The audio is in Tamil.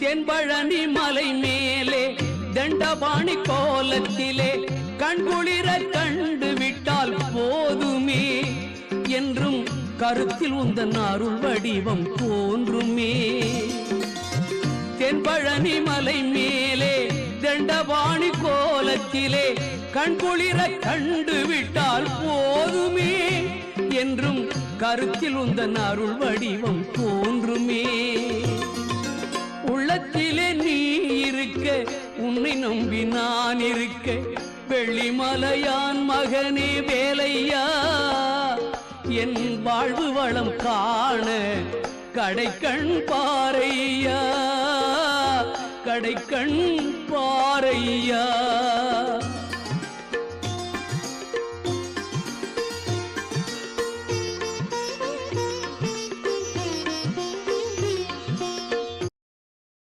தென்பழனி மலை மேலே தண்டபாணி கோலத்திலே கண்குளிர கண்டு விட்டால் போதுமே என்றும் கருத்தில் உந்தன் அருள் வடிவம் தோன்றுமே. தென்பழனி மலை மேலே தண்டபாணி கோலத்திலே கண்குளிர கண்டு விட்டால் போதுமே என்றும் கருத்தில் உந்தன் அருள் வடிவம் தோன்றுமே. உள்ளத்திலே நீ இருக்க உன்னை நம்பி நான் இருக்க வெள்ளிமலையான் மகனே வேலையா என் வாழ்வு வளம் காண கடைக்கண் பாறையா கடைக்கண் பாறையா.